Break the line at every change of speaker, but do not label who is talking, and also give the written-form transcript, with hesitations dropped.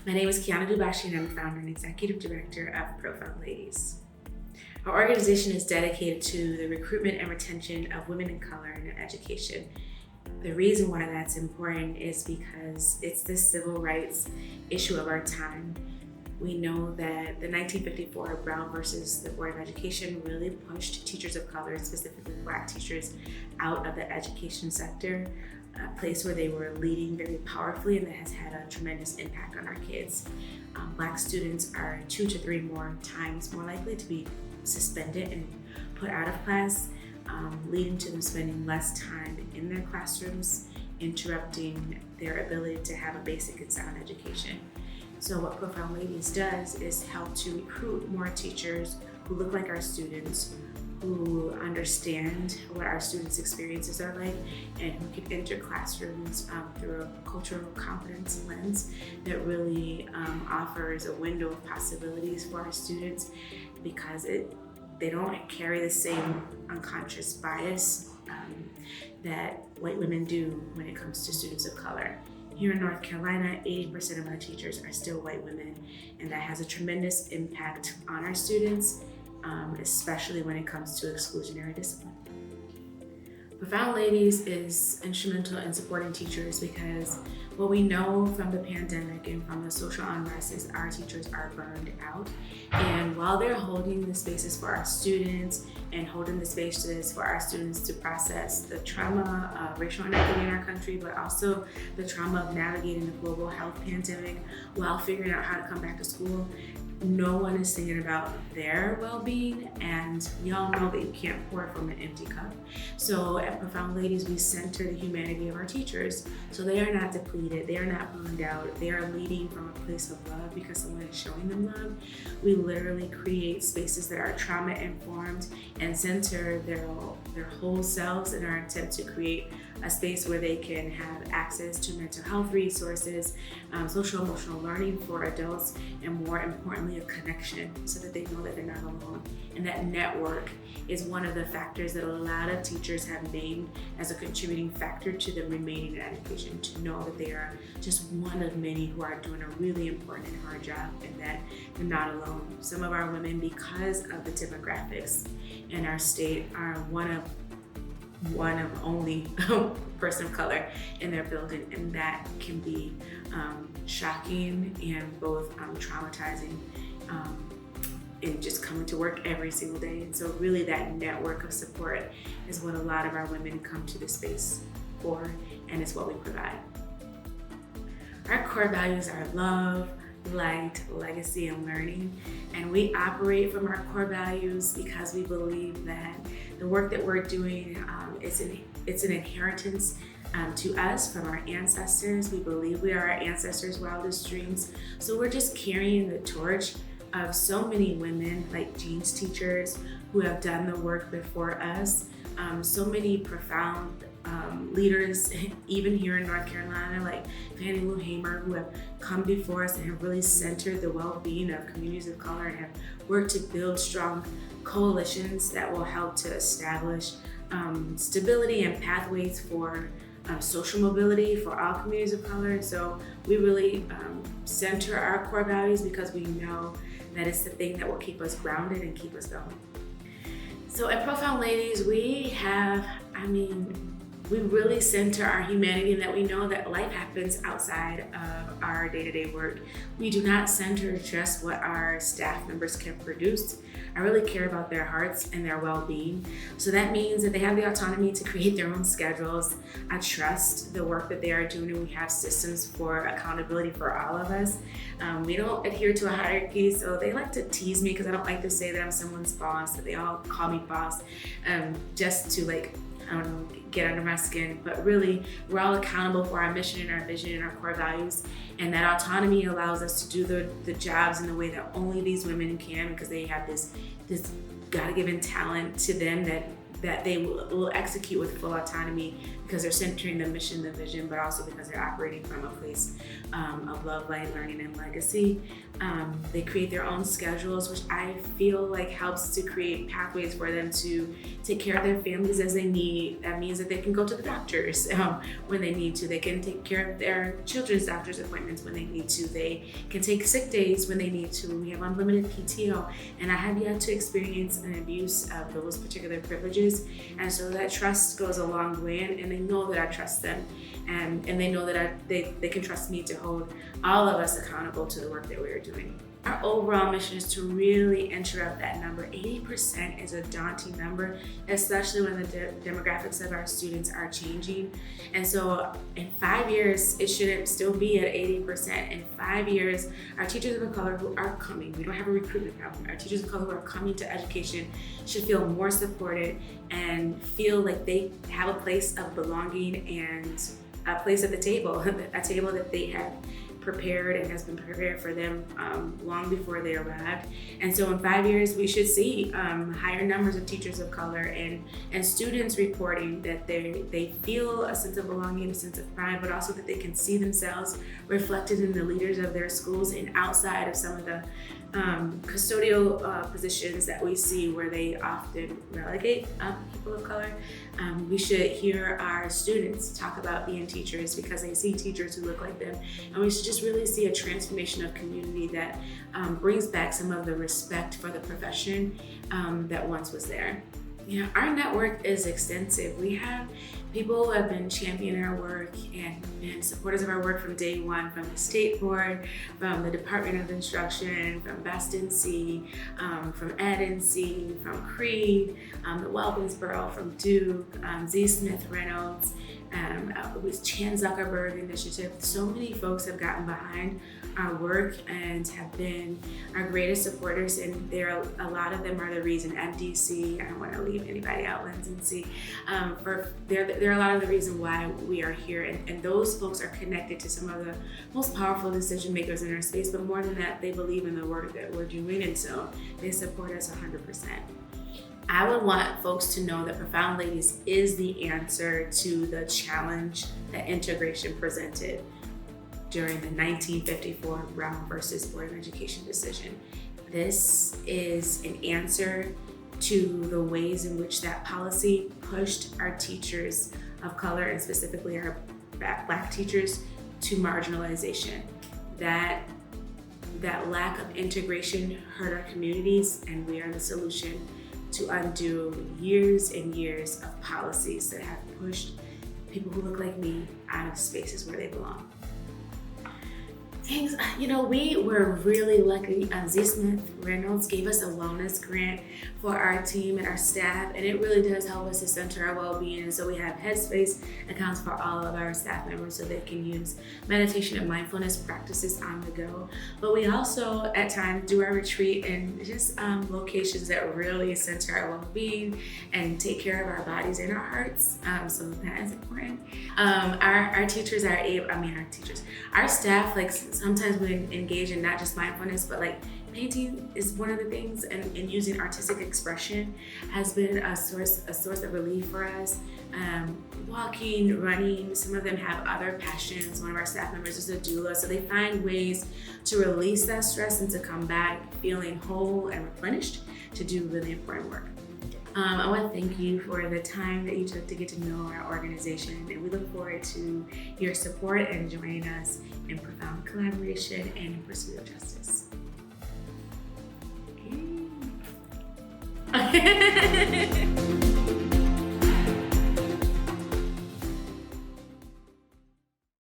My name is Keiyonna and I'm founder and executive director of Profound Ladies. Our organization is dedicated to the recruitment and retention of women of color in education. The reason why that's important is because it's the civil rights issue of our time. We know that the 1954 Brown versus the Board of Education really pushed teachers of color, specifically Black teachers, out of the education sector, a place where they were leading very powerfully, and that has had a tremendous impact on our kids. Black students are 2 to 3 more times more likely to be suspended and put out of class, leading to them spending less time in their classrooms, interrupting their ability to have a basic and sound education. So what Profound Ladies does is help to recruit more teachers who look like our students, who understand what our students' experiences are like, and who can enter classrooms through a cultural competence lens that really offers a window of possibilities for our students, because they don't carry the same unconscious bias that white women do when it comes to students of color. Here in North Carolina, 80% of our teachers are still white women, and that has a tremendous impact on our students, especially when it comes to exclusionary discipline. Profound Ladies is instrumental in supporting teachers because what we know from the pandemic and from the social unrest is our teachers are burned out. And while they're holding the spaces for our students and holding the spaces for our students to process the trauma of racial inequity in our country, but also the trauma of navigating the global health pandemic while figuring out how to come back to school, no one is thinking about their well-being, and we all know that you can't pour from an empty cup. So at Profound Ladies, we center the humanity of our teachers, so they are not depleted, they are not burned out, they are leading from a place of love because someone is showing them love. We literally create spaces that are trauma-informed and center their whole selves in our attempt to create a space where they can have access to mental health resources, social emotional learning for adults, and more importantly, a connection so that they know that they're not alone. And that network is one of the factors that a lot of teachers have named as a contributing factor to them remaining in education, to know that they are just one of many who are doing a really important and hard job, and that they're not alone. Some of our women, because of the demographics in our state, are one of only person of color in their building, and that can be shocking and both traumatizing in just coming to work every single day. And so really that network of support is what a lot of our women come to this space for, and it's what we provide. Our core values are love, light, legacy, and learning. And we operate from our core values because we believe that the work that we're doing it's an inheritance to us from our ancestors. We believe we are our ancestors' wildest dreams. So we're just carrying the torch of so many women, like Jean's teachers, who have done the work before us. So many profound leaders, even here in North Carolina, like Fannie Lou Hamer, who have come before us and have really centered the well-being of communities of color and have worked to build strong coalitions that will help to establish stability and pathways for social mobility for all communities of color. And so we really center our core values because we know that it's the thing that will keep us grounded and keep us going. So at Profound Ladies, we really center our humanity, and that we know that life happens outside of our day-to-day work. We do not center just what our staff members can produce. I really care about their hearts and their well-being. So that means that they have the autonomy to create their own schedules. I trust the work that they are doing, and we have systems for accountability for all of us. We don't adhere to a hierarchy, so they like to tease me because I don't like to say that I'm someone's boss, that they all call me boss, just to get under my skin. But really, we're all accountable for our mission and our vision and our core values, and that autonomy allows us to do the jobs in the way that only these women can, because they have this God-given talent to them that they will execute with full autonomy because they're centering the mission, the vision, but also because they're operating from a place of love, light, learning, and legacy. They create their own schedules, which I feel like helps to create pathways for them to take care of their families as they need. That means that they can go to the doctors when they need to. They can take care of their children's doctor's appointments when they need to. They can take sick days when they need to. We have unlimited PTO, and I have yet to experience an abuse of those particular privileges. And so that trust goes a long way, and they know that I trust them, and they know that they can trust me to hold all of us accountable to the work that we are doing. Our overall mission is to really interrupt that number. 80% is a daunting number, especially when the demographics of our students are changing. And so in 5 years, it shouldn't still be at 80%. In 5 years, our teachers of color who are coming, we don't have a recruitment problem, our teachers of color who are coming to education should feel more supported and feel like they have a place of belonging and a place at the table, a table that they have prepared and has been prepared for them long before they arrived. And so in 5 years, we should see higher numbers of teachers of color and students reporting that they feel a sense of belonging, a sense of pride, but also that they can see themselves reflected in the leaders of their schools and outside of some of the custodial positions that we see where they often relegate people of color. We should hear our students talk about being teachers because they see teachers who look like them. And we should just really see a transformation of community that brings back some of the respect for the profession that once was there. You know, our network is extensive. We have people who have been championing our work and been supporters of our work from day one, from the State Board, from the Department of Instruction, from Best NC, from Ed NC, from Creed, the Welkinsboro, from Duke, Z. Smith Reynolds, with Chan Zuckerberg Initiative. So many folks have gotten behind our work and have been our greatest supporters, and a lot of them are the reason. MDC, I don't want to leave anybody out, Lens NC, they're a lot of the reason why we are here, and those folks are connected to some of the most powerful decision makers in our space, but more than that, they believe in the work that we're doing, and so they support us 100%. I would want folks to know that Profound Ladies is the answer to the challenge that integration presented during the 1954 Brown versus Board of Education decision. This is an answer to the ways in which that policy pushed our teachers of color, and specifically our Black teachers, to marginalization. That lack of integration hurt our communities, and we are the solution to undo years and years of policies that have pushed people who look like me out of spaces where they belong. Thanks. You know, we were really lucky. Z. Smith Reynolds gave us a wellness grant for our team and our staff, and it really does help us to center our well-being. And so we have Headspace accounts for all of our staff members so they can use meditation and mindfulness practices on the go. But we also at times do our retreat in just locations that really center our well-being and take care of our bodies and our hearts. So that is important. Our teachers are able, our staff, like, sometimes we engage in not just mindfulness, but like painting is one of the things, and using artistic expression has been a source of relief for us. Walking, running, some of them have other passions. One of our staff members is a doula, so they find ways to release that stress and to come back feeling whole and replenished to do really important work. I want to thank you for the time that you took to get to know our organization, and we look forward to your support and joining us in profound collaboration and in pursuit of justice. Okay.